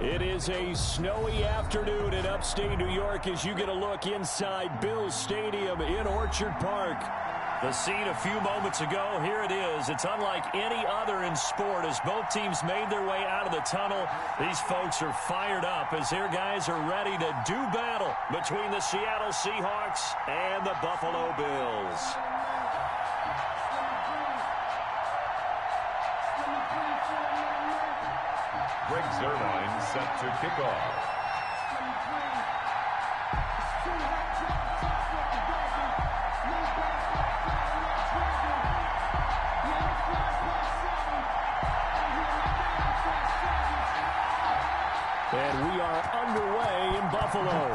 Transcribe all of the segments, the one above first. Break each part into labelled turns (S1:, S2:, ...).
S1: It is a snowy afternoon in upstate New York as you get a look inside Bills Stadium in Orchard Park. The scene a few moments ago, here it is. It's unlike any other in sport as both teams made their way out of the tunnel. These folks are fired up as their guys are ready to do battle between the Seattle Seahawks and the Buffalo Bills.
S2: Greg Zerline set to kick off.
S1: And we are underway in Buffalo.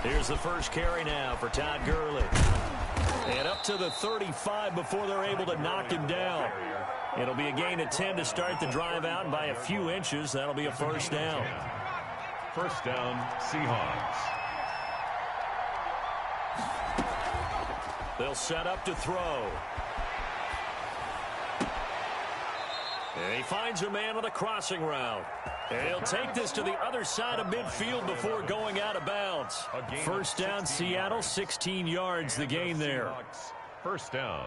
S1: Here's the first carry now for Todd Gurley. And up to the 35 before they're able to knock him down. It'll be a gain of 10 to start the drive out, and by a few inches, that'll be a first down.
S2: First down, Seahawks.
S1: They'll set up to throw. And he finds a man on the crossing route. And he'll take this to the other side of midfield before going out of bounds. First down, Seattle, 16 yards the gain there.
S2: First down.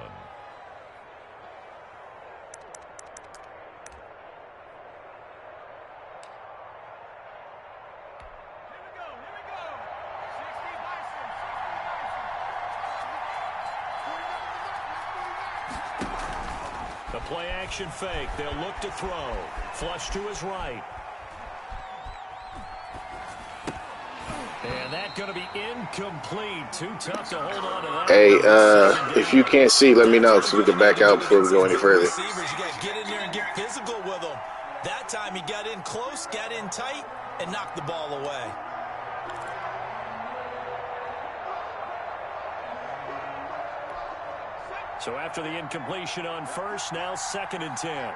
S1: The play action fake. They'll look to throw. Flush to his right. And that's going to be incomplete. Too tough to hold on to that.
S3: Hey, if you can't see, let me know so we can back out before we go any further.
S4: Receivers, you got to get in there and get physical with them. That time he got in close, got in tight, and knocked the ball away.
S1: So after the incompletion on first, now 2nd and 10.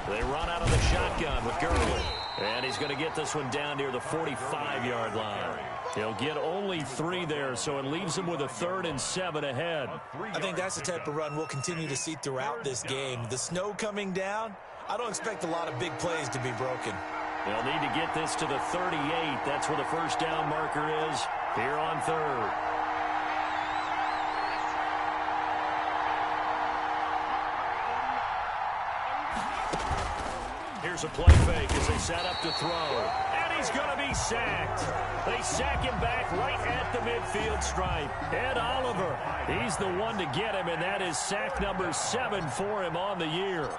S1: They run out of the shotgun with Gurley. And he's going to get this one down near the 45-yard line. He'll get only 3 there, so it leaves him with a 3rd and 7 ahead.
S4: I think that's the type of run we'll continue to see throughout this game. The snow coming down, I don't expect a lot of big plays to be broken.
S1: They'll need to get this to the 38. That's where the first down marker is here on 3rd. Here's a play fake as they set up to throw. And he's going to be sacked. They sack him back right at the midfield stripe. Ed Oliver, he's the one to get him, and that is sack number 7 for him on the year.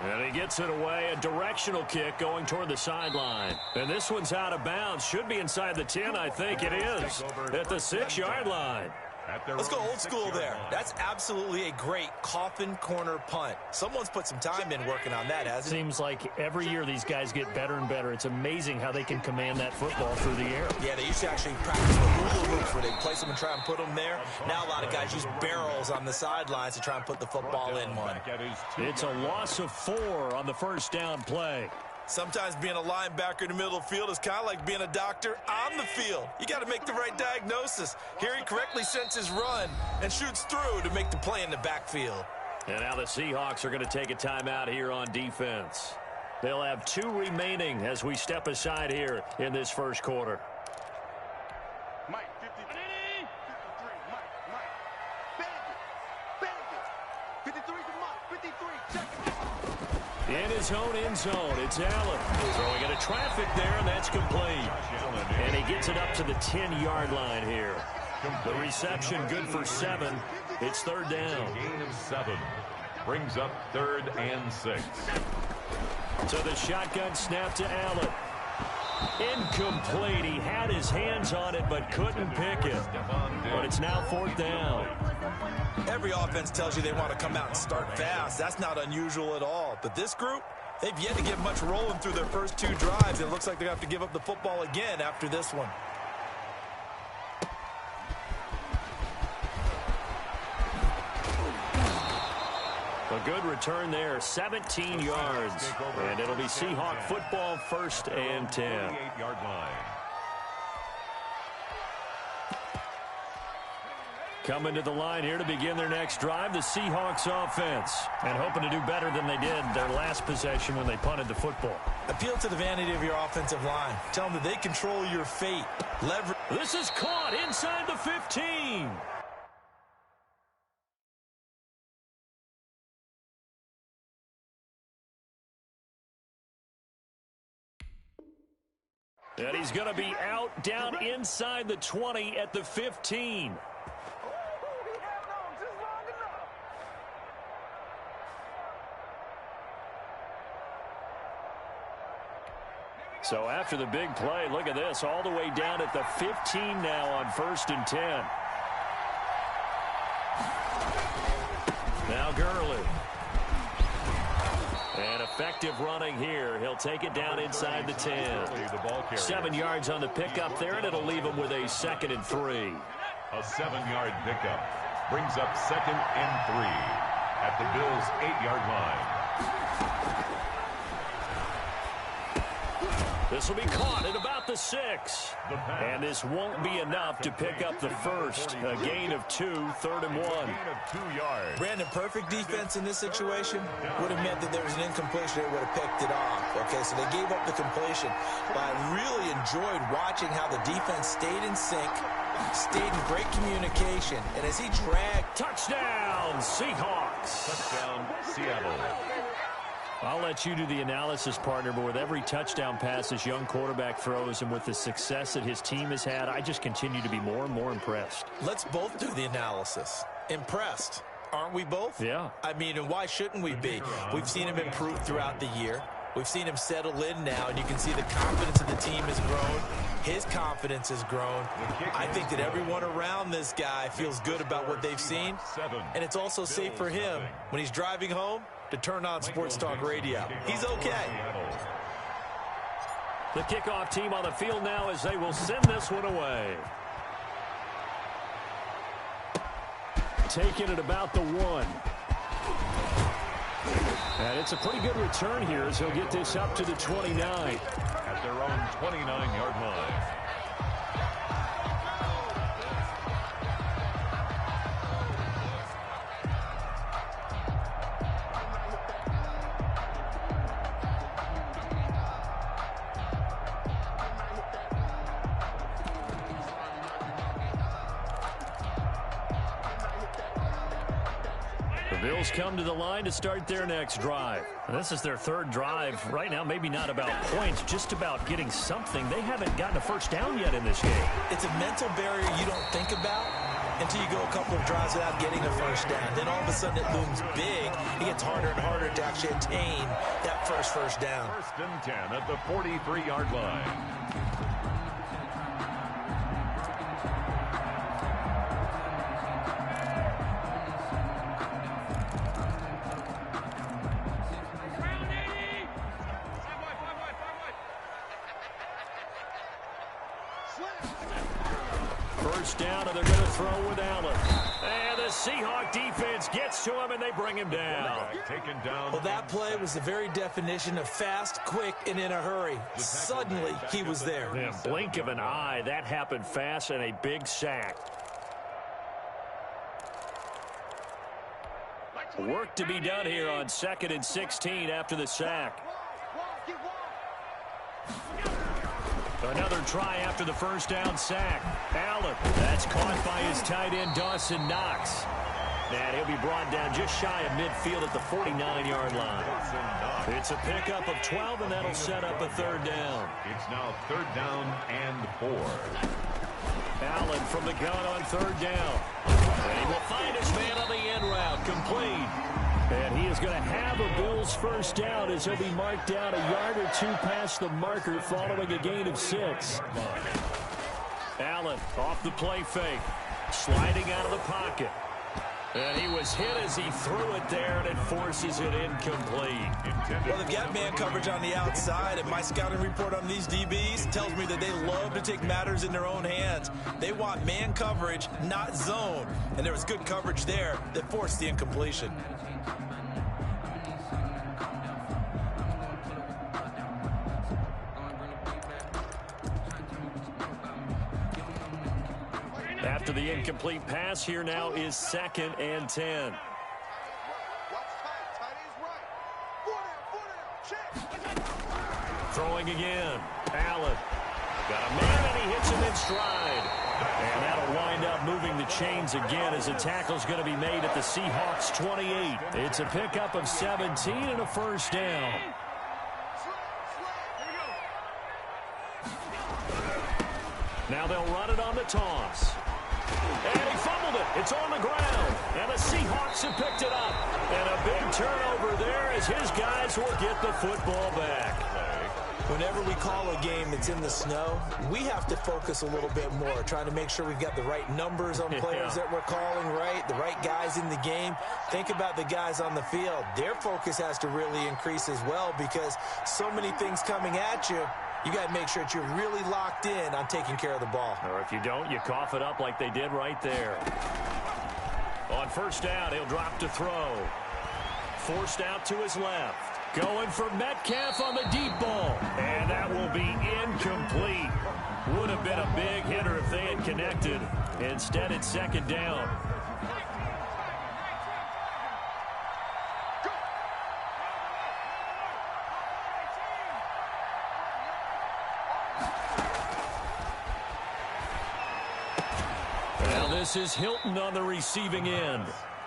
S1: And he gets it away, a directional kick going toward the sideline. And this one's out of bounds. Should be inside the 10, I think it is. At the 6-yard line.
S4: Let's go old school there. That's absolutely a great coffin corner punt. Someone's put some time in working on that, hasn't it?
S1: Seems like every year these guys get better and better. It's amazing how they can command that football through the air.
S4: Yeah, they used to actually practice the hula hoops where they place them and try and put them there. Now a lot of guys use barrels on the sidelines to try and put the football in one.
S1: It's a loss of 4 on the first down play.
S4: Sometimes being a linebacker in the middle of the field is kind of like being a doctor on the field. You got to make the right diagnosis. Here he correctly sends his run and shoots through to make the play in the backfield.
S1: And now the Seahawks are going to take a timeout here on defense. They'll have 2 remaining as we step aside here in this first quarter.
S5: Mike, 53. 53 to Mike. 53. Check it.
S1: In his own end zone, it's Allen. Throwing into traffic there, and that's complete. And he gets it up to the 10-yard line here. The reception good for 7. It's 3rd down.
S2: Gain of 7. Brings up 3rd and 6.
S1: So the shotgun snap to Allen. Incomplete. He had his hands on it but couldn't pick it. But it's now 4th down.
S4: Every offense tells you they want to come out and start fast. That's not unusual at all. But this group, they've yet to get much rolling through their first 2 drives. It looks like they have to give up the football again after this one.
S1: A good return there, 17 yards. And it'll be Seahawk football, 1st and 10.
S2: 48-yard line.
S1: Coming to the line here to begin their next drive, the Seahawks offense. And hoping to do better than they did their last possession when they punted the football.
S4: Appeal to the vanity of your offensive line. Tell them that they control your fate. Leverage.
S1: This is caught inside the 15. And he's going to be out down inside the 20 at the 15. So after the big play, look at this, all the way down at the 15 now on 1st and 10. Now Gurley. And effective running here. He'll take it down inside the 10. 7 yards on the pickup there, and it'll leave him with a 2nd and 3.
S2: A 7-yard pickup brings up 2nd and 3 at the Bills' 8-yard line.
S1: This will be caught at about the 6. And this won't be enough to pick up the first. A gain of 2, 3rd and 1.
S2: Gain of 2 yards.
S4: Brandon, perfect defense in this situation would have meant that there was an incompletion. They would have picked it off. Okay, so they gave up the completion. But I really enjoyed watching how the defense stayed in sync, stayed in great communication. And as he dragged...
S1: Touchdown, Seahawks.
S2: Touchdown, Seattle.
S1: I'll let you do the analysis, partner, but with every touchdown pass this young quarterback throws and with the success that his team has had, I just continue to be more and more impressed.
S4: Let's both do the analysis. Impressed. Aren't we both?
S1: Yeah.
S4: I mean, and why shouldn't we be? We've seen him improve throughout the year. We've seen him settle in now, and you can see the confidence of the team has grown. His confidence has grown. I think that everyone around this guy feels good about what they've seen, and it's also safe for him when he's driving home to turn on Sports Talk Radio. He's okay.
S1: The kickoff team on the field now as they will send this one away. Taking it about the 1. And it's a pretty good return here as he'll get this up to the 29.
S2: At their own 29-yard line.
S1: Bills come to the line to start their next drive. This is their 3rd drive. Right now, maybe not about points, just about getting something. They haven't gotten a first down yet in this game.
S4: It's a mental barrier you don't think about until you go a couple of drives without getting a first down. Then all of a sudden it looms big. It gets harder and harder to actually attain that first down.
S2: 1st and 10 at the 43-yard line.
S1: First down, and they're going to throw with Allen. And the Seahawk defense gets to him, and they bring him down.
S2: Taken down.
S4: Well, that play was the very definition of fast, quick, and in a hurry. Suddenly, he was there.
S1: Yeah, blink of an eye. That happened fast, and a big sack. Work to be done here on 2nd and 16 after the sack. Another try after the first down sack. Allen, that's caught by his tight end, Dawson Knox. And he'll be brought down just shy of midfield at the 49-yard line. It's a pickup of 12, and that'll set up a 3rd down.
S2: It's now 3rd down and 4.
S1: Allen from the gun on 3rd down. And he will find his man on the end route, complete. And he is going to have a Bills first down as he'll be marked down a yard or two past the marker following a gain of 6. Allen off the play fake, sliding out of the pocket. And he was hit as he threw it there, and it forces it incomplete.
S4: Well, they've got man coverage on the outside, and my scouting report on these DBs tells me that they love to take matters in their own hands. They want man coverage, not zone. And there was good coverage there that forced the incompletion.
S1: After the incomplete pass, here now is 2nd and 10. Throwing again. Allen. Got a man, and he hits him in stride. And that'll wind up moving the chains again as a tackle's going to be made at the Seahawks 28. It's a pickup of 17 and a first down. Now they'll run it on the toss. And he fumbled it. It's on the ground. And the Seahawks have picked it up. And a big turnover there as his guys will get the football back.
S4: Whenever we call a game that's in the snow, we have to focus a little bit more, trying to make sure we've got the right numbers on players that we're calling right, the right guys in the game. Think about the guys on the field. Their focus has to really increase as well because so many things coming at you. You got to make sure that you're really locked in on taking care of the ball.
S1: Or if you don't, you cough it up like they did right there. On first down, he'll drop to throw. Forced out to his left. Going for Metcalf on the deep ball. And that will be incomplete. Would have been a big hitter if they had connected. Instead, it's 2nd down. Well, this is Hilton on the receiving end.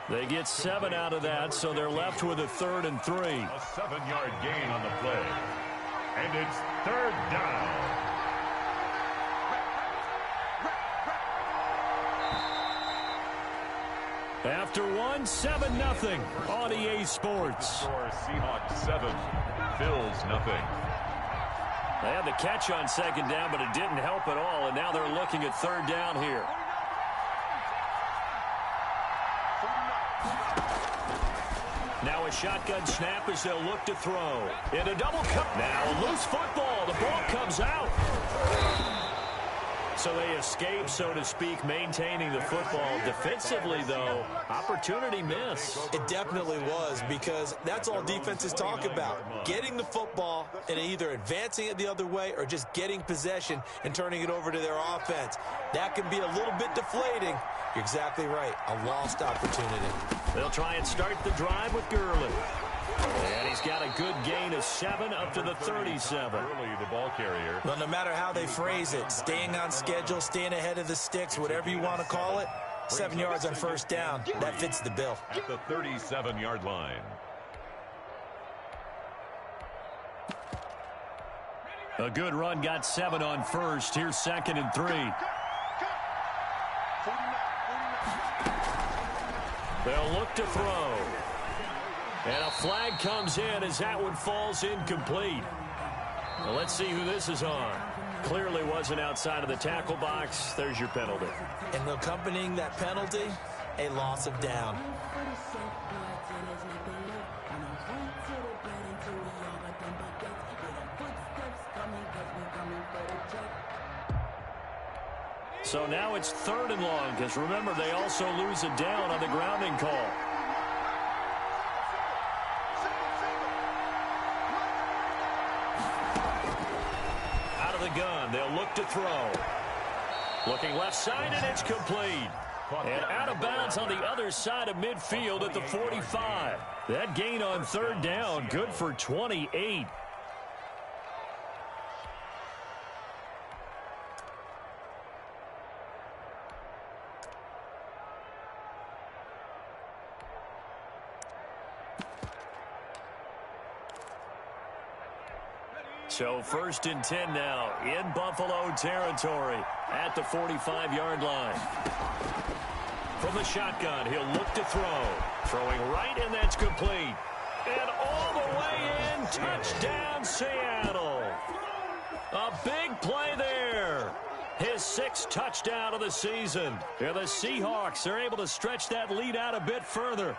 S1: They get 7 out of that, so they're left with a 3rd and 3.
S2: A 7-yard gain on the play. And it's 3rd down.
S1: After 1, 7-0 on EA Sports.
S2: Score Seahawks 7, Bills nothing.
S1: They had the catch on 2nd down, but it didn't help at all, and now they're looking at 3rd down here. Now a shotgun snap as they'll look to throw. In a double cut. Now a loose football. The ball comes out. So they escape, so to speak, maintaining the football. Defensively, though, opportunity miss.
S4: It definitely was because that's all defenses talk about. Getting the football and either advancing it the other way or just getting possession and turning it over to their offense. That can be a little bit deflating. You're exactly right. A lost opportunity.
S1: They'll try and start the drive with Gurley. And he's got a good gain of 7 up to the 37.
S2: Gurley, the ball carrier.
S4: Well, no matter how they phrase it, staying on schedule, staying ahead of the sticks, whatever you want to call it, 7 yards on first down, that fits the bill.
S2: At the 37-yard line.
S1: A good run got 7 on first. Here's 2nd and 3. They'll look to throw. And a flag comes in as that one falls incomplete. Well, let's see who this is on. Clearly wasn't outside of the tackle box. There's your penalty.
S4: And accompanying that penalty, a loss of down.
S1: So now it's 3rd and long because, remember, they also lose a down on the grounding call. Out of the gun, they'll look to throw. Looking left side, and it's complete. And out of bounds on the other side of midfield at the 45. That gain on 3rd down, good for 28. So 1st and 10 now in Buffalo territory at the 45-yard line. From the shotgun, he'll look to throw. Throwing right, and that's complete. And all the way in, touchdown Seattle. A big play there. His 6th touchdown of the season. And the Seahawks are able to stretch that lead out a bit further.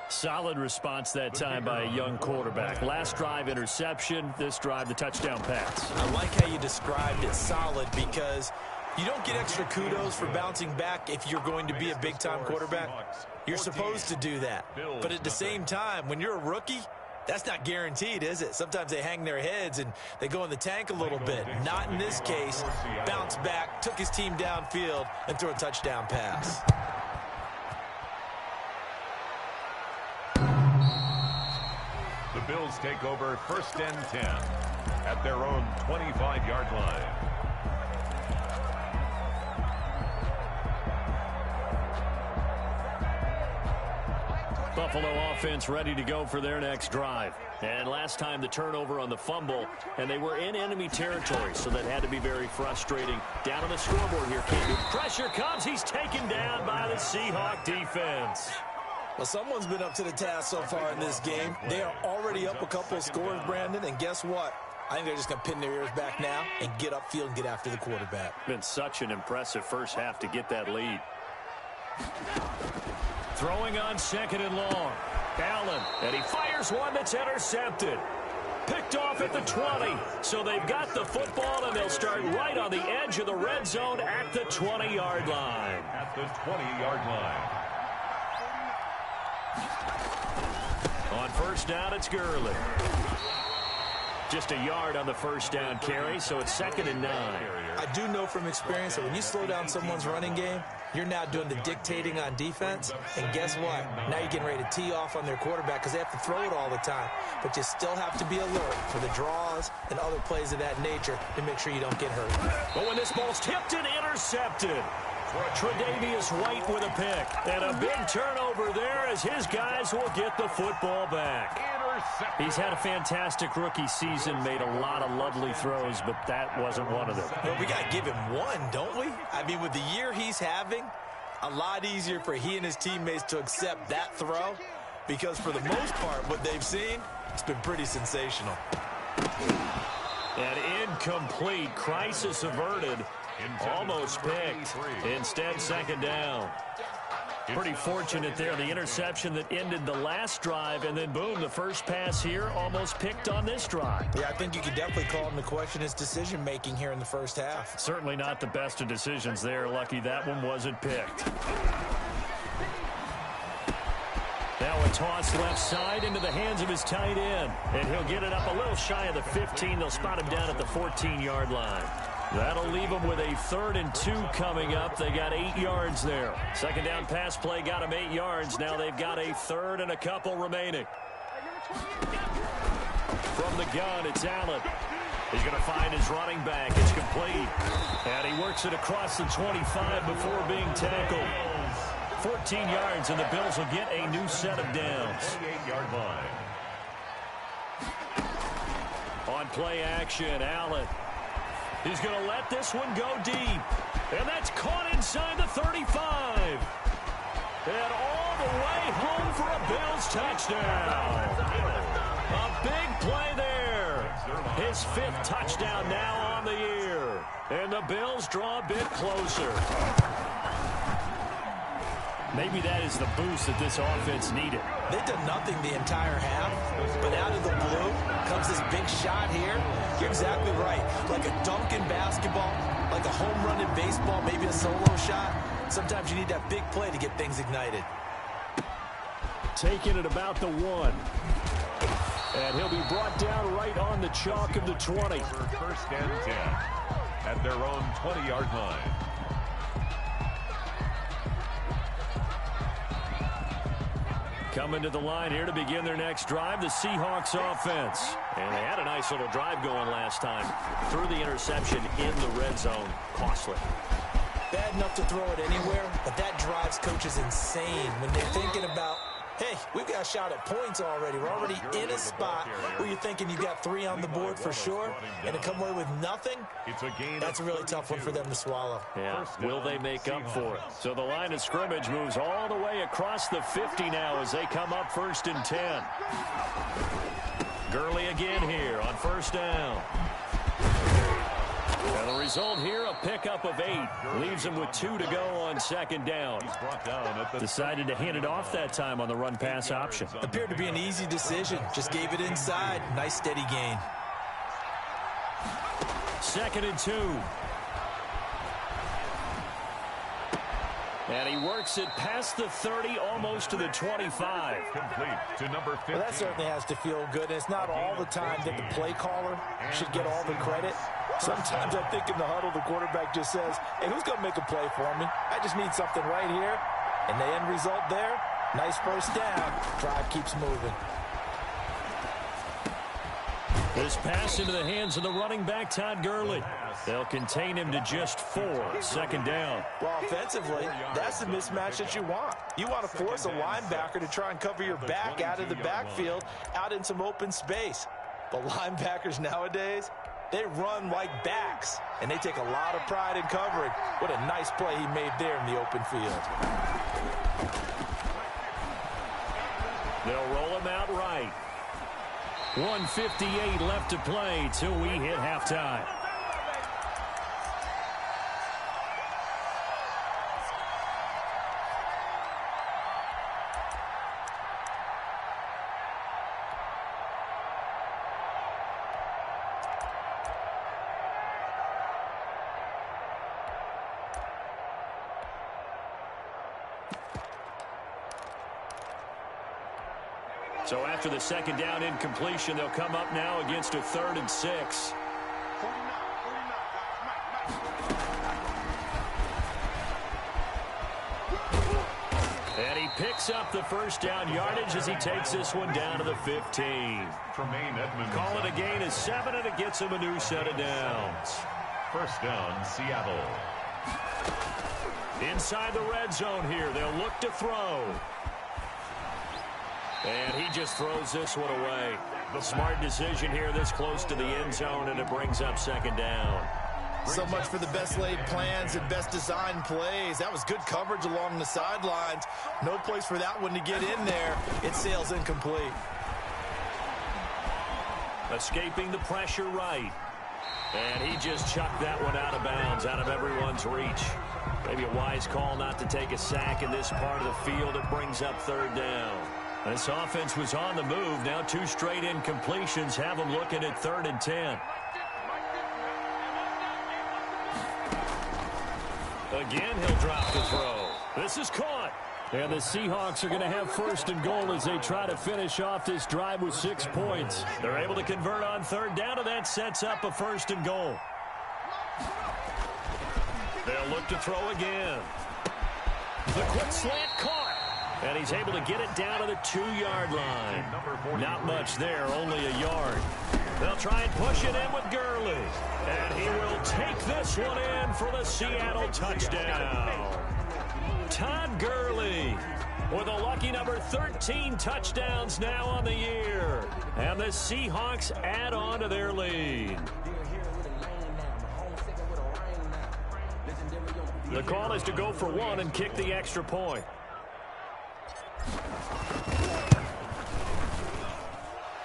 S1: Solid response that time by a young quarterback. Last drive, interception. This drive, the touchdown pass.
S4: I like how you described it, solid, because you don't get extra kudos for bouncing back if you're going to be a big-time quarterback. You're supposed to do that. But at the same time, when you're a rookie, that's not guaranteed, is it? Sometimes they hang their heads and they go in the tank a little bit. Not in this case. Bounced back, took his team downfield, and threw a touchdown pass.
S2: The Bills take over 1st and 10 at their own 25-yard line.
S1: Buffalo offense ready to go for their next drive. And last time the turnover on the fumble, and they were in enemy territory, so that had to be very frustrating. Down on the scoreboard here, Candy. Pressure comes. He's taken down by the Seahawk defense.
S4: Well, someone's been up to the task so far in this game. They are already up a couple of scores, Brandon, and guess what? I think they're just going to pin their ears back now and get upfield and get after the quarterback.
S1: Been such an impressive first half to get that lead. Throwing on 2nd and long. Allen, and he fires one that's intercepted. Picked off at the 20. So they've got the football, and they'll start right on the edge of the red zone at the 20-yard line.
S2: At the 20-yard line.
S1: On 1st down, it's Gurley. Just a yard on the 1st down carry, so it's 2nd and 9.
S4: I do know from experience that when you slow down someone's running game, you're now doing the dictating on defense. And guess what? Now you're getting ready to tee off on their quarterback because they have to throw it all the time. But you still have to be alert for the draws and other plays of that nature to make sure you don't get hurt.
S1: But when this ball's tipped and intercepted, Tre'Davious White with a pick. And a big turnover there as his guys will get the football back. He's had a fantastic rookie season, made a lot of lovely throws, but that wasn't one of them.
S4: Well, we got to give him one, don't we? I mean, with the year he's having, a lot easier for he and his teammates to accept that throw because for the most part, what they've seen, it's been pretty sensational.
S1: And incomplete. Crisis averted. Almost picked. Instead, 2nd down. Pretty fortunate there. The interception that ended the last drive, and then boom, the first pass here almost picked on this drive.
S4: Yeah, I think you could definitely call him to question his decision-making here in the first half.
S1: Certainly not the best of decisions there. Lucky that one wasn't picked. Now a toss left side into the hands of his tight end, and he'll get it up a little shy of the 15. They'll spot him down at the 14-yard line. That'll leave them with a 3rd and 2 coming up. They got 8 yards there. 2nd down pass play got them 8 yards. Now they've got a 3rd and a couple remaining. From the gun, it's Allen. He's going to find his running back. It's complete. And he works it across the 25 before being tackled. 14 yards, and the Bills will get a new set of downs.
S2: 8-yard line.
S1: On play action, Allen. He's going to let this one go deep. And that's caught inside the 35. And all the way home for a Bills touchdown. A big play there. His 5th touchdown now on the year. And the Bills draw a bit closer. Maybe that is the boost that this offense needed.
S4: They've done nothing the entire half, but out of the blue comes this big shot here. You're exactly right. Like a dunk in basketball, like a home run in baseball, maybe a solo shot. Sometimes you need that big play to get things ignited.
S1: Taking it about the 1. And he'll be brought down right on the chalk of the 20.
S2: 1st and 10 at their own 20-yard line.
S1: Coming to the line here to begin their next drive, the Seahawks offense. And they had a nice little drive going last time. Threw the interception in the red zone. Costly.
S4: Bad enough to throw it anywhere, but that drives coaches insane when they're thinking about Hey, we've got a shot at points already. We're already in a spot where you're thinking you got 3 on the board for sure, and to come away with nothing, that's a really tough one for them to swallow.
S1: Yeah, will they make up for it? So the line of scrimmage moves all the way across the 50 now as they come up 1st and 10. Gurley again here on 1st down. And the result here, a pickup of 8. Leaves him with 2 to go on 2nd down. Decided to hand it off that time on the run-pass option.
S4: Appeared to be an easy decision. Just gave it inside. Nice steady gain.
S1: 2nd and 2. And he works it past the 30, almost to the 25.
S2: Complete to number 15.
S4: Well, that certainly has to feel good. And it's not all the time that the play caller should get all the credit. Sometimes I think in the huddle, the quarterback just says, hey, who's going to make a play for me? I just need something right here. And the end result there, nice 1st down. Drive keeps moving.
S1: This pass into the hands of the running back, Todd Gurley. They'll contain him to just 4. 2nd down.
S4: Well, offensively, that's the mismatch that you want. You want to force a linebacker to try and cover your back out of the backfield, out in some open space. But linebackers nowadays, they run like backs, and they take a lot of pride in covering. What a nice play he made there in the open field.
S1: They'll roll him out right. 1:58 left to play till we hit halftime. So after the 2nd down incompletion, they'll come up now against a 3rd and 6. And he picks up the 1st down yardage as he takes this one down to the 15. Call it a gain of 7, and it gets him a new set of downs.
S2: 1st down, Seattle.
S1: Inside the red zone here, they'll look to throw. And he just throws this one away. The smart decision here this close to the end zone, and it brings up 2nd down.
S4: So much for the best laid plans and best designed plays. That was good coverage along the sidelines. No place for that one to get in there. It sails incomplete.
S1: Escaping the pressure right. And he just chucked that one out of bounds, out of everyone's reach. Maybe a wise call not to take a sack in this part of the field. It brings up 3rd down. This offense was on the move. Now 2 straight incompletions have them looking at 3rd and 10. Again, he'll drop the throw. This is caught. And the Seahawks are going to have 1st and goal as they try to finish off this drive with 6 points. They're able to convert on 3rd down, and that sets up a 1st and goal. They'll look to throw again. The quick slant caught. And he's able to get it down to the 2-yard line. Not much there, only a yard. They'll try and push it in with Gurley. And he will take this one in for the Seattle touchdown. Todd Gurley with a lucky number 13 touchdowns now on the year. And the Seahawks add on to their lead. The call is to go for 1 and kick the extra point.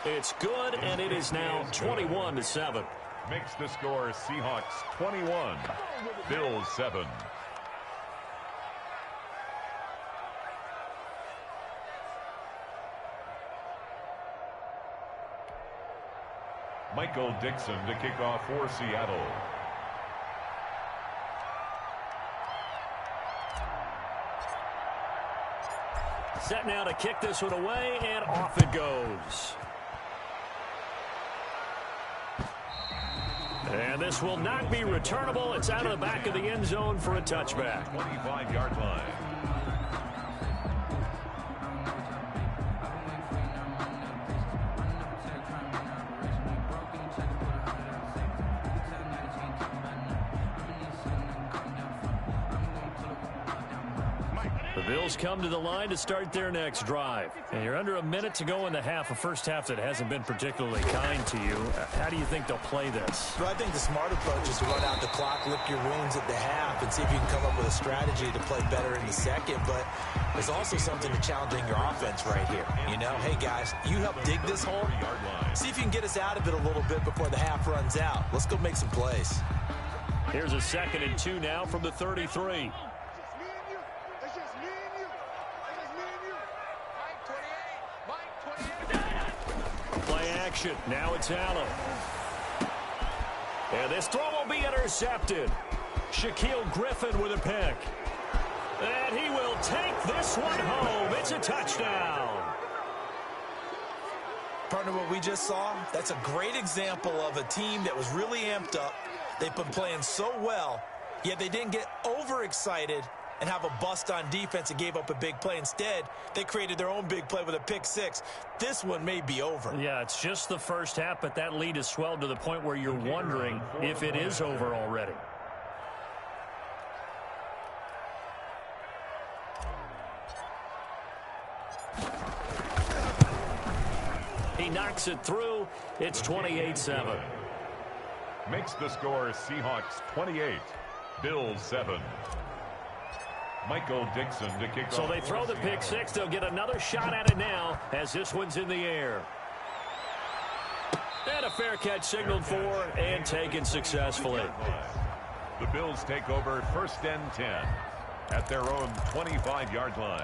S1: It's good, and it is now 21-7.
S2: Makes the score Seahawks 21, Bills 7. Michael Dixon to kick off for Seattle.
S1: Set now to kick this one away, and off it goes. And this will not be returnable. It's out of the back of the end zone for a touchback.
S2: 25-yard line.
S1: Bills come to the line to start their next drive. And you're under a minute to go in the half, a first half that hasn't been particularly kind to you. How do you think they'll play this?
S4: Well, I think the smart approach is to run out the clock, lick your wounds at the half, and see if you can come up with a strategy to play better in the second. But there's also something to challenging your offense right here. You know, hey, guys, you help dig this hole. See if you can get us out of it a little bit before the half runs out. Let's go make some plays.
S1: Here's a 2nd and 2 now from the 33. Play action. Now it's Allen. And this throw will be intercepted. Shaquille Griffin with a pick. And he will take this one home. It's a touchdown.
S4: Partner, what we just saw, that's a great example of a team that was really amped up. They've been playing so well, yet they didn't get overexcited and have a bust on defense and gave up a big play. Instead, they created their own big play with a pick six. This one may be over.
S1: Yeah, it's just the first half, but that lead has swelled to the point where you're wondering if it is over already. He knocks it through. It's 28-7.
S2: Makes the score Seahawks 28, Bills 7. Michael Dixon to kick off.
S1: So they throw the pick six. They'll get another shot at it now as this one's in the air. And a fair catch signaled for and taken successfully.
S2: The Bills take over 1st and 10 at their own 25-yard line.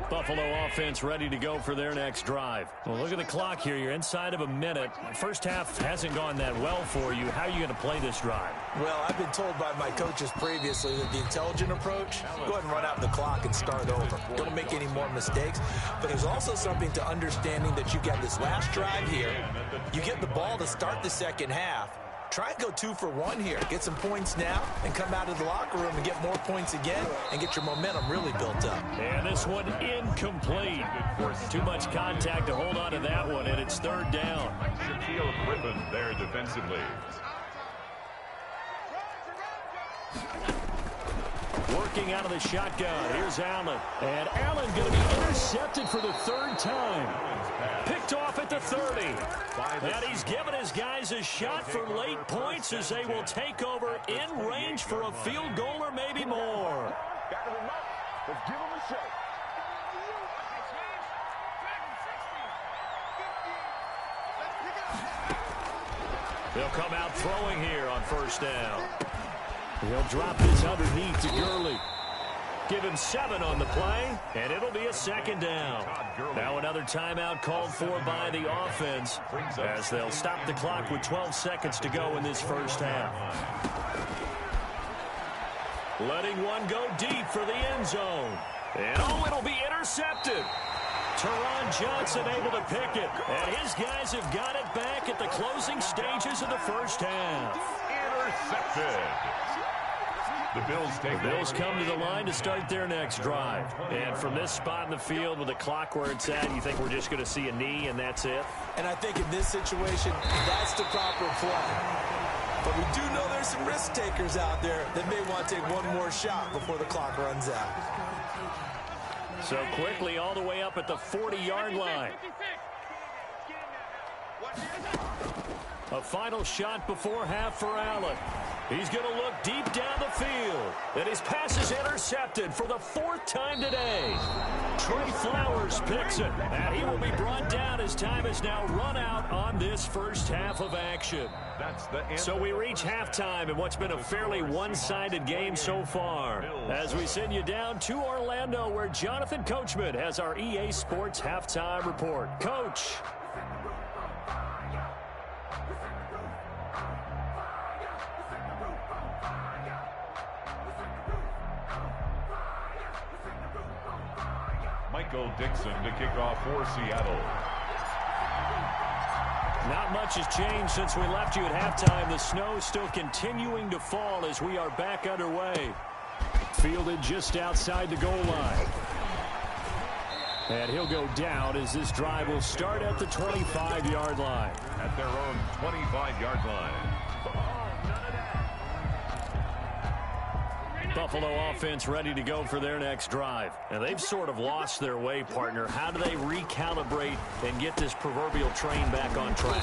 S1: Buffalo offense ready to go for their next drive. Well, look at the clock here. You're inside of a minute. First half hasn't gone that well for you. How are you going to play this drive?
S4: Well, I've been told by my coaches previously that the intelligent approach, go ahead and run out the clock and start over. Don't make any more mistakes. But there's also something to understanding that you get this last drive here. You get the ball to start the second half. Try and go 2 for 1 here. Get some points now and come out of the locker room and get more points again and get your momentum really built up.
S1: And this one incomplete. Too much contact to hold on to that one, and it's 3rd down.
S2: Shaquille Griffin there defensively.
S1: Working out of the shotgun. Here's Allen. And Allen going to be intercepted for the 3rd time. Picked off at the 30. And he's given his guys a shot for late points as they will take over in range for a field goal or maybe more.
S5: Let's give him a shot.
S1: They'll come out throwing here on 1st down. He'll drop this underneath to Gurley. Give him 7 on the play, and it'll be a 2nd down. Now another timeout called for by the offense as they'll stop the clock with 12 seconds to go in this first half. Letting one go deep for the end zone. And it'll be intercepted. Teron Johnson able to pick it. And his guys have got it back at the closing stages of the first half.
S2: Intercepted. The Bills
S1: come to the line to start their next drive. And from this spot in the field with the clock where it's at, you think we're just going to see a knee and that's it?
S4: And I think in this situation, that's the proper play. But we do know there's some risk takers out there that may want to take one more shot before the clock runs out.
S1: So quickly all the way up at the 40-yard line. A final shot before half for Allen. He's going to look deep down the field. And his pass is intercepted for the 4th time today. Trey Flowers picks it. And he will be brought down as time has now run out on this first half of action. So we reach halftime in what's been a fairly one-sided game so far. As we send you down to Orlando where Jonathan Coachman has our EA Sports Halftime Report. Coach.
S2: Michael Dixon to kick off for Seattle.
S1: Not much has changed since we left you at halftime. The snow still continuing to fall as we are back underway. Fielded just outside the goal line. And he'll go down as this drive will start at the 25-yard line.
S2: At their own 25-yard line.
S1: Buffalo offense ready to go for their next drive. And they've sort of lost their way, partner. How do they recalibrate and get this proverbial train back on track?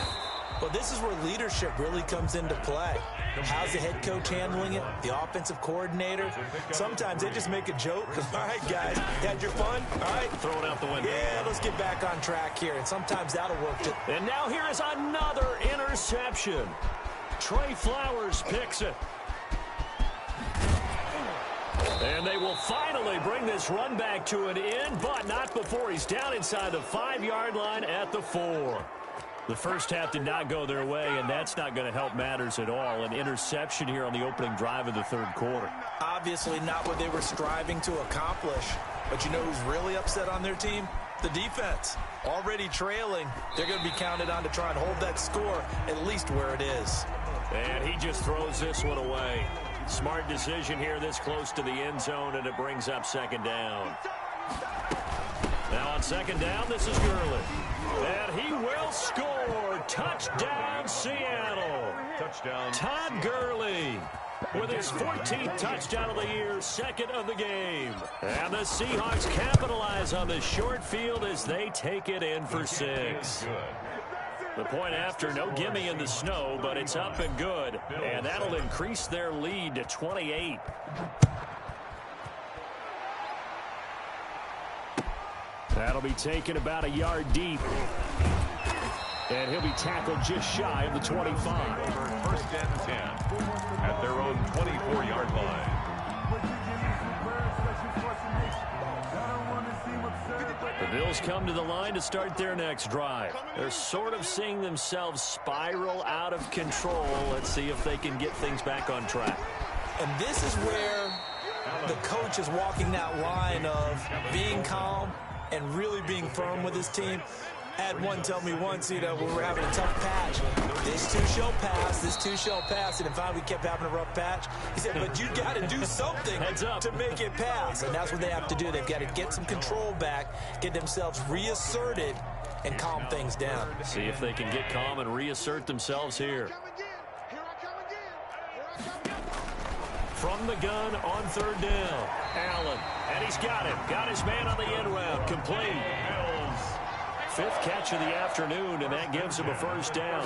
S4: Well, this is where leadership really comes into play. How's the head coach handling it? The offensive coordinator? Sometimes they just make a joke. All right, guys, had your fun? All right.
S1: Throw it out the window.
S4: Yeah, let's get back on track here. And sometimes that'll work too.
S1: And now here is another interception. Trey Flowers picks it. And they will finally bring this run back to an end, but not before he's down inside the 5-yard line at the 4. The first half did not go their way, and that's not going to help matters at all. An interception here on the opening drive of the third quarter.
S4: Obviously not what they were striving to accomplish. But you know who's really upset on their team? The defense. Already trailing. They're going to be counted on to try and hold that score at least where it is.
S1: And he just throws this one away. Smart decision here this close to the end zone, and it brings up second down. Now on second down, this is Gurley. And he will score. Touchdown, Seattle.
S2: Touchdown.
S1: Todd Gurley with his 14th touchdown of the year, second of the game. And the Seahawks capitalize on the short field as they take it in for 6. The point after, no gimme in the snow, but it's up and good. And that'll increase their lead to 28. That'll be taken about a yard deep. And he'll be tackled just shy of the 25.
S2: First and 10 at their own 24-yard line.
S1: The Bills come to the line to start their next drive. They're sort of seeing themselves spiral out of control. Let's see if they can get things back on track.
S4: And this is where the coach is walking that line of being calm and really being firm with his team. I had one tell me once, you know, when we were having a tough patch, this too shall pass, this too shall pass, and finally we kept having a rough patch. He said, but you got to do something to make it pass, and that's what they have to do. They've got to get some control back, get themselves reasserted, and calm things down.
S1: See if they can get calm and reassert themselves here. From the gun on third down, Allen, and he's got it. Got his man on the end route, complete. Fifth catch of the afternoon, and that gives him a first down.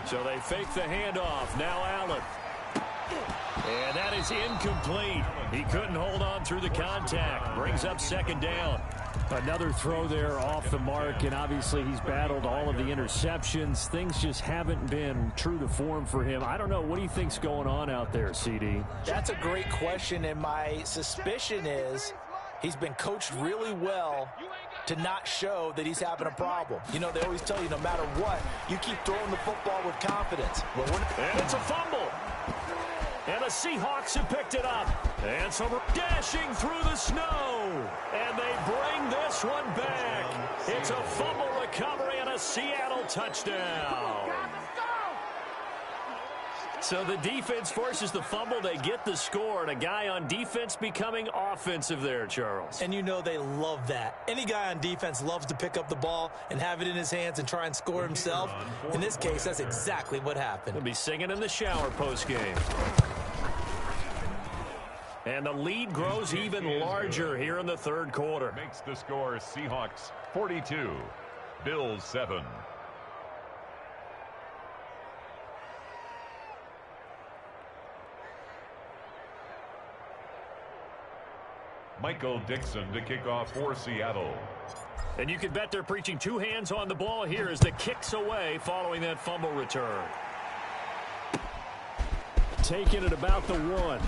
S1: So they fake the handoff. Now Allen. And that is incomplete. He couldn't hold on through the contact. Brings up second down. Another throw there off the mark, and obviously he's battled all of the interceptions. Things just haven't been true to form for him. I don't know. What do you think's going on out there, CD?
S4: That's a great question, and my suspicion is he's been coached really well to not show that he's having a problem. You know, they always tell you no matter what, you keep throwing the football with confidence.
S1: And it's a fumble. And the Seahawks have picked it up. And so we're dashing through the snow. And they bring this one back. It's a fumble recovery and a Seattle touchdown. So the defense forces the fumble. They get the score, and a guy on defense becoming offensive there, Charles.
S4: And you know they love that. Any guy on defense loves to pick up the ball and have it in his hands and try and score himself. In this case, that's exactly what happened.
S1: He'll be singing in the shower postgame. And the lead grows even larger here in the third quarter.
S2: Makes the score Seahawks 42, Bills 7. Michael Dixon to kick off for Seattle.
S1: And you can bet they're preaching two hands on the ball here as the kick's away following that fumble return. Taking it about the 1.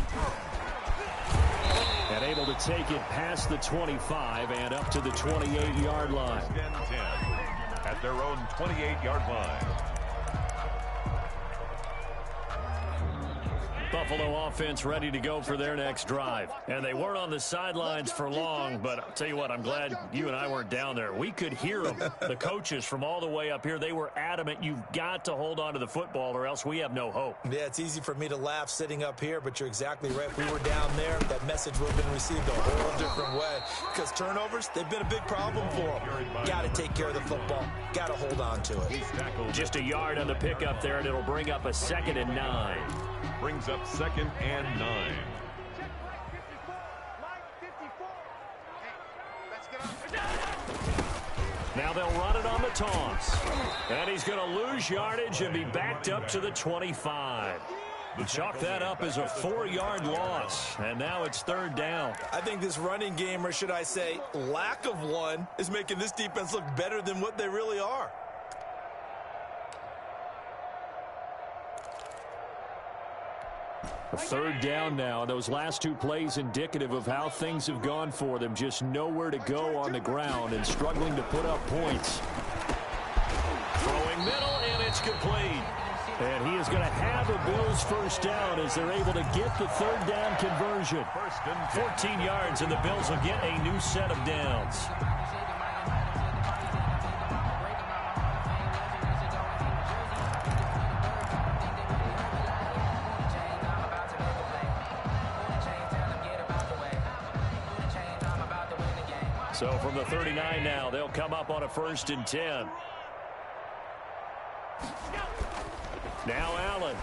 S1: And able to take it past the 25 and up to the 28-yard line.
S2: 10 at their own 28-yard line.
S1: Buffalo offense ready to go for their next drive. And they weren't on the sidelines for long, but I'll tell you what, I'm glad you and I weren't down there. We could hear them, the coaches from all the way up here. They were adamant, you've got to hold on to the football or else we have no hope.
S4: Yeah, it's easy for me to laugh sitting up here, but you're exactly right. If we were down there, that message would have been received a whole different way. Because turnovers, they've been a big problem for them. Got to take care of the football. Got to hold on to it.
S1: Just a yard on the pickup there, and it'll bring up a 2nd and 9.
S2: Brings up 2nd and 9.
S1: Now they'll run it on the toss. And he's going to lose yardage and be backed up to the 25. Chalk that up as a 4-yard loss, and now it's 3rd down.
S4: I think this running game, or should I say lack of one, is making this defense look better than what they really are.
S1: A 3rd down now. Those last 2 plays indicative of how things have gone for them. Just nowhere to go on the ground and struggling to put up points. Throwing middle, and it's complete. And he is going to have a Bills first down as they're able to get the 3rd down conversion. 14 yards, and the Bills will get a new set of downs. So from the 39 now, they'll come up on a 1st and 10. Now Allen.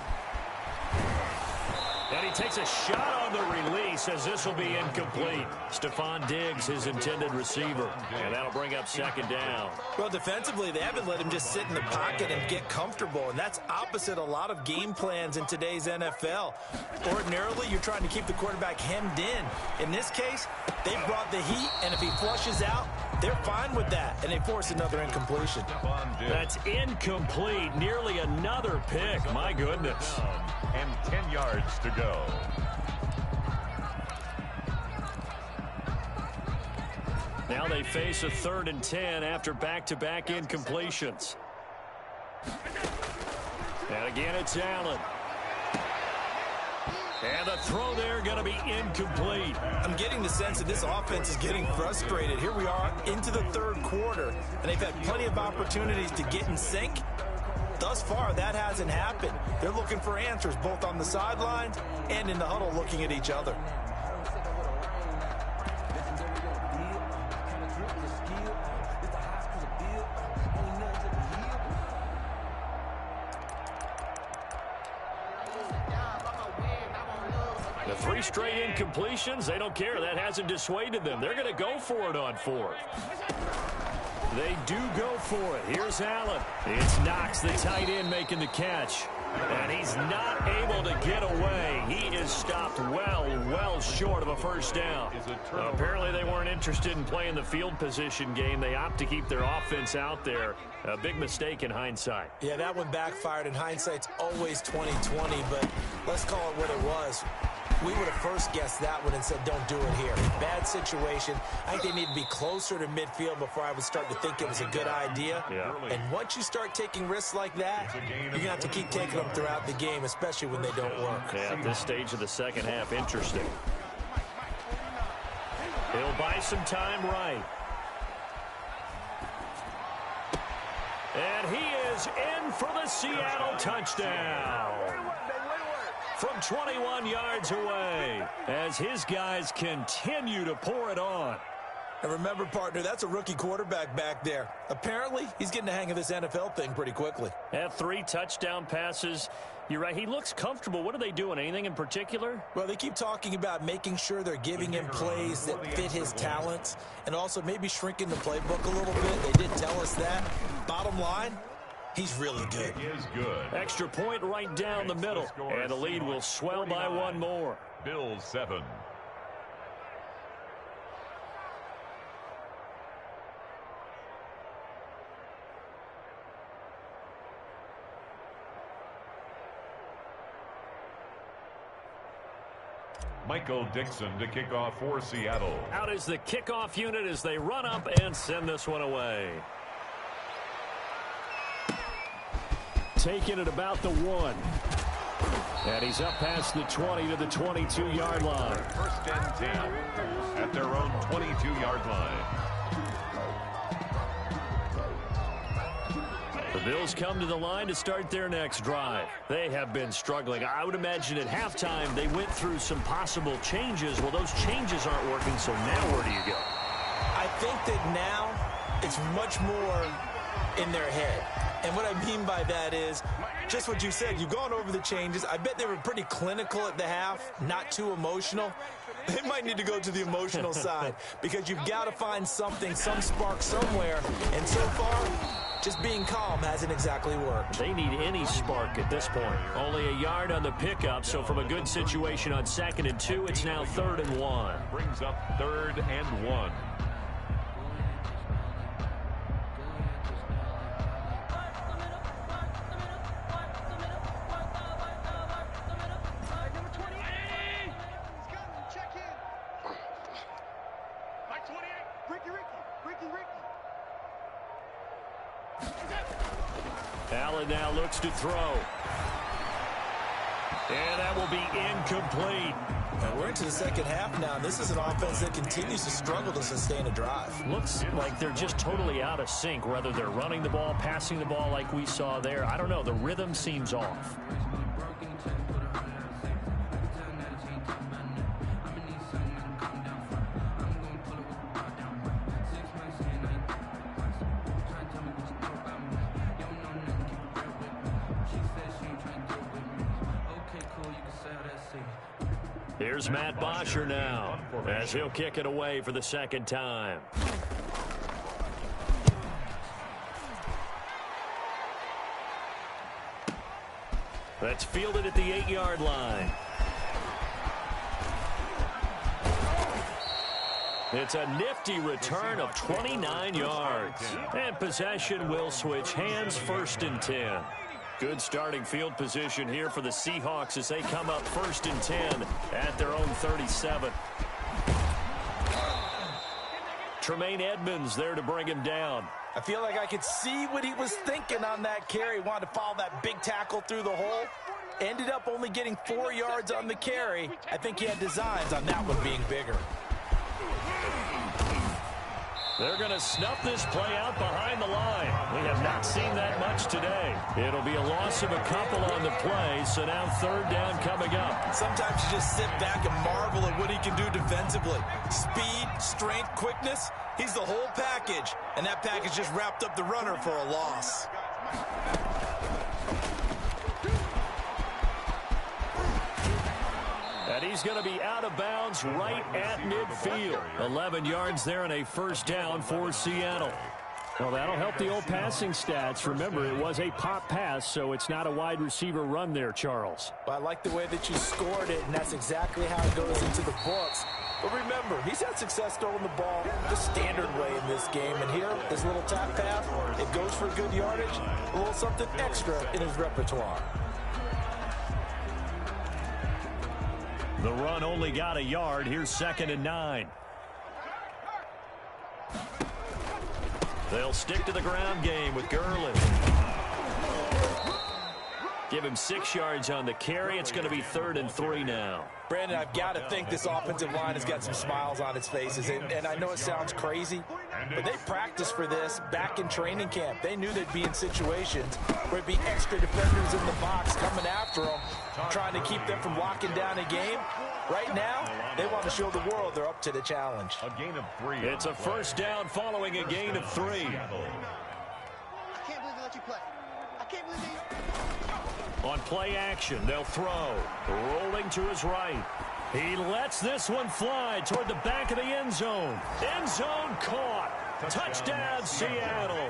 S1: And he takes a shot on the release as this will be incomplete. Stephon Diggs, his intended receiver. And that'll bring up 2nd down.
S4: Well, defensively, they haven't let him just sit in the pocket and get comfortable. And that's opposite a lot of game plans in today's NFL. Ordinarily, you're trying to keep the quarterback hemmed in. In this case, they brought the heat, and if he flushes out, they're fine with that. And they force another incompletion.
S1: That's incomplete. Nearly another pick. My goodness.
S2: And 10 yards to go.
S1: Now they face a 3rd and 10 after back-to-back incompletions. And again, it's Allen. And the throw there going to be incomplete.
S4: I'm getting the sense that this offense is getting frustrated. Here we are into the 3rd quarter, and they've had plenty of opportunities to get in sync. Thus far, that hasn't happened. They're looking for answers both on the sidelines and in the huddle looking at each other.
S1: The 3 straight incompletions, they don't care. That hasn't dissuaded them. They're going to go for it on 4th. They do go for it. Here's Allen. It's Knox, the tight end, making the catch. And he's not able to get away. He is stopped well short of a 1st down. Apparently they weren't interested in playing the field position game. They opt to keep their offense out there. A big mistake in hindsight.
S4: Yeah, that one backfired. In hindsight's always 20/20, but let's call it what it was. We would have first guessed that one and said, don't do it here. Bad situation. I think they need to be closer to midfield before I would start to think it was a good idea.
S1: Yeah.
S4: And once you start taking risks like that, you're going to have to keep taking them throughout the game, especially when they don't work.
S1: Yeah, at this stage of the 2nd half, interesting. He'll buy some time right. And he is in for the Seattle touchdown. From 21 yards away as his guys continue to pour it on.
S4: And remember, partner, that's a rookie quarterback back there. Apparently, he's getting the hang of this NFL thing pretty quickly.
S1: At 3 touchdown passes. You're right. He looks comfortable. What are they doing? Anything in particular?
S4: Well, they keep talking about making sure they're giving him plays that fit his talents and also maybe shrinking the playbook a little bit. They did tell us that. Bottom line, he's really good.
S2: He is good.
S1: Extra point right down the middle. And the lead will swell by 1 more.
S2: Bills 7. Michael Dixon to kick off for Seattle.
S1: Out is the kickoff unit as they run up and send this one away. Taking it about the 1. And he's up past the 20 to the 22-yard line.
S2: 1st and 10 at their own 22-yard line.
S1: The Bills come to the line to start their next drive. They have been struggling. I would imagine at halftime they went through some possible changes. Well, those changes aren't working, so now where do you go?
S4: I think that now it's much more in their head. And what I mean by that is just what you said. You've gone over the changes. I bet they were pretty clinical at the half, not too emotional. They might need to go to the emotional side because you've got to find something, some spark somewhere. And so far, just being calm hasn't exactly worked.
S1: They need any spark at this point. Only a yard on the pickup, so from a good situation on 2nd and 2, it's now 3rd and 1.
S2: Brings up 3rd and 1.
S1: Allen now looks to throw. And that will be incomplete.
S4: And we're into the second half now. This is an offense that continues to struggle to sustain a drive.
S1: Looks like they're just totally out of sync, whether they're running the ball, passing the ball like we saw there. I don't know. The rhythm seems off. Here's Matt Bosher now, as he'll kick it away for the second time. That's fielded at the 8-yard line. It's a nifty return of 29 yards. And possession will switch hands, 1st and 10. Good starting field position here for the Seahawks as they come up 1st and 10 at their own 37. Tremaine Edmonds there to bring him down.
S4: I feel like I could see what he was thinking on that carry. Wanted to follow that big tackle through the hole. Ended up only getting 4 yards on the carry. I think he had designs on that one being bigger.
S1: They're going to snuff this play out behind the line. We have not seen that much today. It'll be a loss of a couple on the play, so now 3rd down coming up.
S4: Sometimes you just sit back and marvel at what he can do defensively. Speed, strength, quickness, he's the whole package. And that package just wrapped up the runner for a loss.
S1: And he's going to be out of bounds right at midfield. 11 yards there and a 1st down for Seattle. Well, that'll help the old passing stats. Remember, it was a pop pass, so it's not a wide receiver run there, Charles.
S4: Well, I like the way that you scored it, and that's exactly how it goes into the books. But remember, he's had success throwing the ball the standard way in this game. And here, this little tap pass, it goes for good yardage, a little something extra in his repertoire.
S1: The run only got a yard. Here's 2nd and 9. They'll stick to the ground game with Gurley. Give him 6 yards on the carry. It's going to be 3rd and 3 now.
S4: Brandon, I've got to think this offensive line has got some smiles on its faces. And I know it sounds crazy, but they practiced for this back in training camp. They knew they'd be in situations where it'd be extra defenders in the box coming after them, trying to keep them from locking down a game. Right now, they want to show the world they're up to the challenge.
S2: A gain of 3.
S1: It's a 1st down following a gain of 3.
S5: I can't believe they let you play. I can't believe they...
S1: On play action, they'll throw. Rolling to his right. He lets this one fly toward the back of the end zone. End zone caught. Touchdown, Seattle.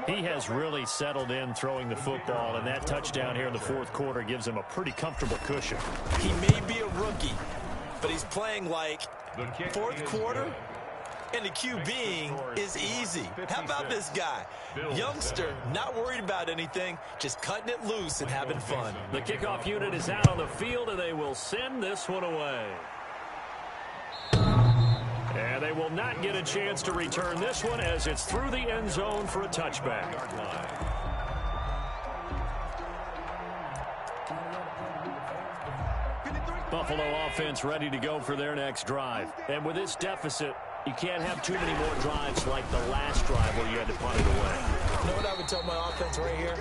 S1: He has really settled in throwing the football, and that touchdown here in the 4th quarter gives him a pretty comfortable cushion.
S4: He may be a rookie, but he's playing like 4th quarter, and the QBing is easy. How about this guy? Youngster, not worried about anything, just cutting it loose and having fun.
S1: The kickoff unit is out on the field, and they will send this one away. And they will not get a chance to return this one as it's through the end zone for a touchback. Buffalo offense ready to go for their next drive. And with this deficit, You can't have too many more drives like the last drive where you had to punt it away.
S4: You know what I would tell my offense right here?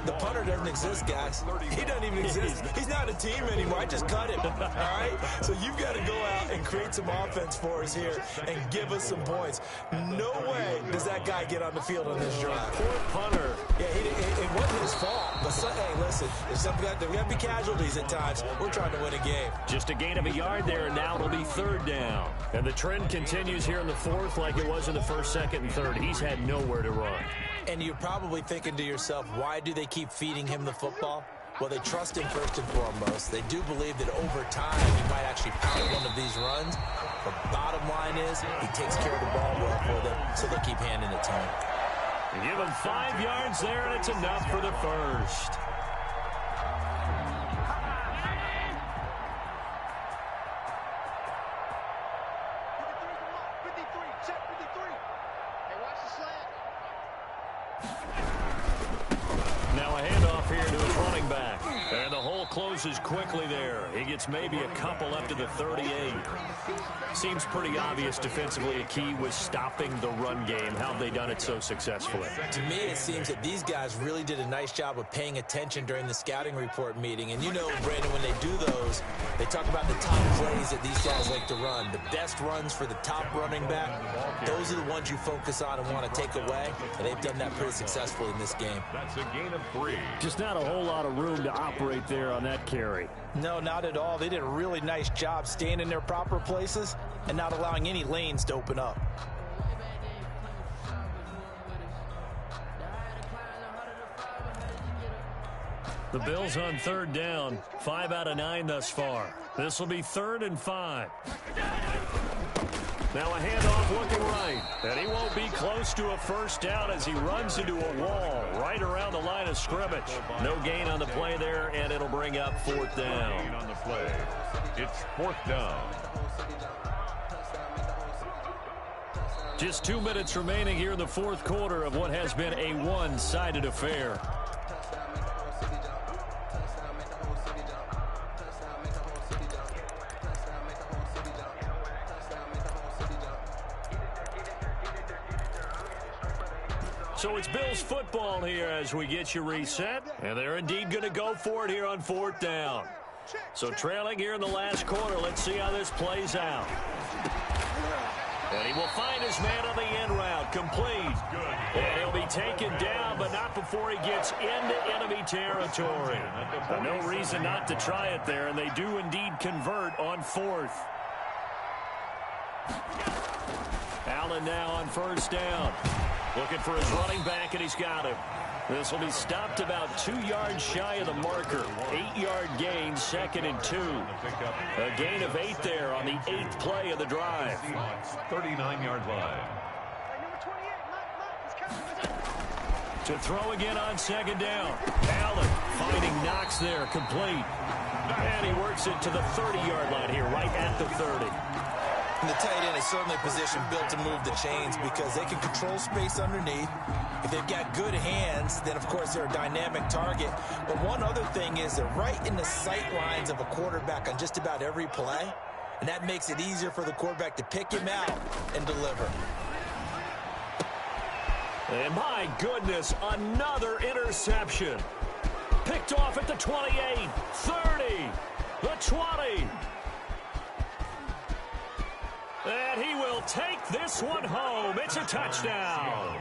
S4: The punter doesn't exist, guys. He doesn't even exist. He's not a team anymore. I just cut him, all right? So you've got to go out and create some offense for us here and give us some points. No way does that guy get on the field on this drive.
S1: Poor punter.
S4: Yeah, it wasn't his fault. But, hey, listen, there's got to be casualties at times. We're trying to win a game.
S1: Just a gain of a yard there, and now it'll be third down. And the trend continues here in the fourth like it was in the first, second, and third. He's had nowhere to run.
S4: And you're probably thinking to yourself, why do they keep feeding him the football? Well, they trust him first and foremost. They do believe that over time he might actually pound one of these runs. The bottom line is he takes care of the ball well for them, so they'll keep handing it to him.
S1: Give him 5 yards there, and it's enough for the first. Now a handoff here to his running back. And the hole closes quickly there. He gets maybe a couple up to the 38. Seems pretty obvious defensively a key was stopping the run game. How have they done it so successfully?
S4: To me, it seems that these guys really did a nice job of paying attention during the scouting report meeting. And you know, Brandon, when they do those, they talk about the top plays that these guys like to run. The best runs for the top running back, those are the ones you focus on and want to take away. And they've done that pretty successfully in this game.
S2: That's a gain of 3.
S1: Just not a whole lot of room to operate there on that carry.
S4: No, not at all. They did a really nice job staying in their proper places and not allowing any lanes to open up.
S1: The Bills on third down, 5 out of 9 thus far. This will be 3rd and 5. Now a handoff looking right, and he won't be close to a first down as he runs into a wall right around the line of scrimmage. No gain on the play there, and it'll bring up 4th down.
S2: Gain on the play. It's 4th down.
S1: Just 2 minutes remaining here in the fourth quarter of what has been a one-sided affair. So it's Bills football here as we get you reset. And they're indeed going to go for it here on 4th down. So trailing here in the last quarter, let's see how this plays out. And he will find his man on the end route, complete. And he'll be taken down, but not before he gets into enemy territory. No reason not to try it there, and they do indeed convert on 4th. Allen now on first down. Looking for his running back, and he's got him. This will be stopped about 2 yards shy of the marker. 8-yard gain, 2nd and 2. A gain of 8 there on the 8th play of the drive.
S2: 39-yard line.
S1: To throw again on 2nd down. Allen finding Knox there, complete. And he works it to the 30-yard line here, right at the 30.
S4: And the tight end is certainly a position built to move the chains because they can control space underneath. If they've got good hands, then, of course, they're a dynamic target. But one other thing is they're right in the sight lines of a quarterback on just about every play, and that makes it easier for the quarterback to pick him out and deliver.
S1: And my goodness, another interception. Picked off at the 28, 30, the 20. And he will take this one home. It's a touchdown.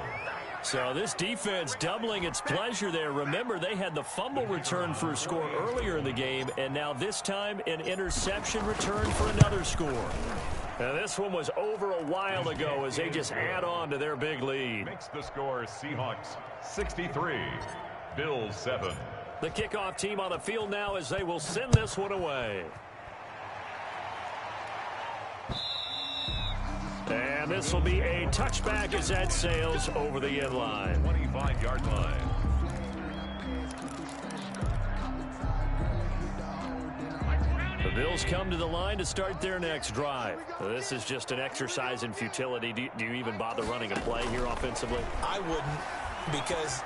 S1: So this defense doubling its pleasure there. Remember, they had the fumble return for a score earlier in the game, and now this time an interception return for another score. Now this one was over a while ago as they just add on to their big lead.
S2: Makes the score Seahawks 63, Bills 7.
S1: The kickoff team on the field now as they will send this one away. And this will be a touchback as that sails over the end line.
S2: 25-yard line.
S1: The Bills come to the line to start their next drive. This is just an exercise in futility. Do you even bother running a play here offensively?
S4: I wouldn't. because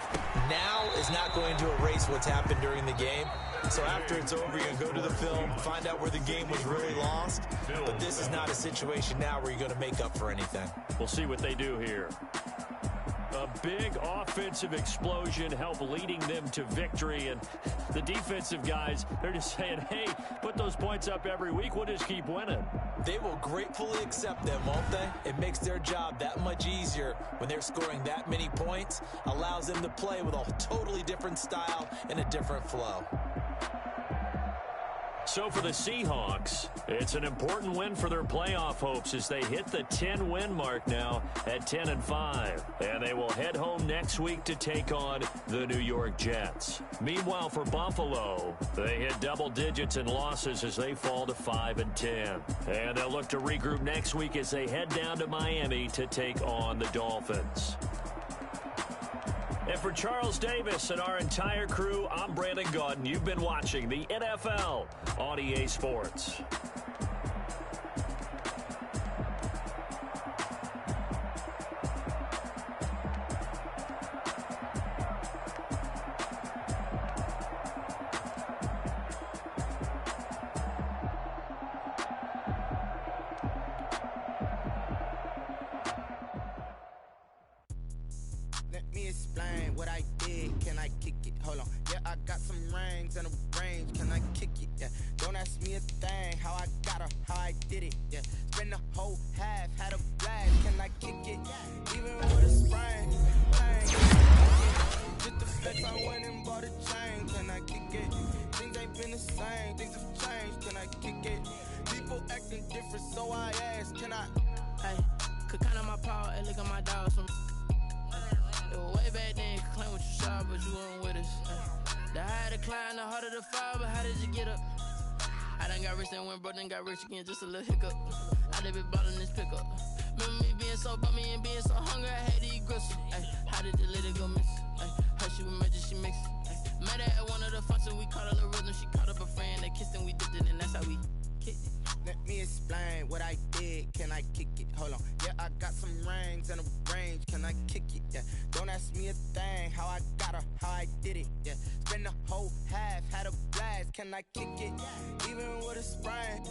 S4: now is not going to erase what's happened during the game. So after it's over, you're going to go to the film, find out where the game was really lost. But this is not a situation now where you're going to make up for anything.
S1: We'll see what they do here. A big offensive explosion helped leading them to victory. And the defensive guys, they're just saying, hey, put those points up every week. We'll just keep winning.
S4: They will gratefully accept them, won't they? It makes their job that much easier when they're scoring that many points. Allows them to play with a totally different style and a different flow.
S1: So for the Seahawks, it's an important win for their playoff hopes as they hit the 10-win mark now at 10-5. And they will head home next week to take on the New York Jets. Meanwhile, for Buffalo, they hit double digits in losses as they fall to 5-10. And they'll look to regroup next week as they head down to Miami to take on the Dolphins. And for Charles Davis and our entire crew, I'm Brandon Gaudin. You've been watching the NFL on EA Sports.
S6: Let me explain what I did. Can I kick it? Hold on. Yeah, I got some rings and a range. Can I kick it? Yeah. Don't ask me a thing. How I got her, how I did it. Yeah. Spend the whole half, had a blast. Can I kick it? Even with a sprain. Bang. Just the flex, I went and bought a chain. Can I kick it? Things ain't been the same. Things have changed. Can I kick it? People acting different, so I asked. Can I?
S7: Hey, could count on my power and look at my dogs from. Way back then, you could claim what you saw, but you weren't with us. The higher the climb, the harder the fall, but how did you get up? I done got rich and went broke, then got rich again, just a little hiccup. I done been ballin' this pickup. Remember me being so bummy and being so hungry, I had to eat gristle. How did the lady go miss? How she was magic, she mixed. Met her at one of the functions, we caught a little rhythm, she caught up a friend, they kissed and we dipped it, and that's how we kicked it.
S6: Let me explain what I did. Can I kick it? Hold on. Yeah, I got some rings and a range. Can I kick it? Yeah. Don't ask me a thing. How I got her, how I did it. Yeah. Spend the whole half, had a blast. Can I kick it? Even with a sprain.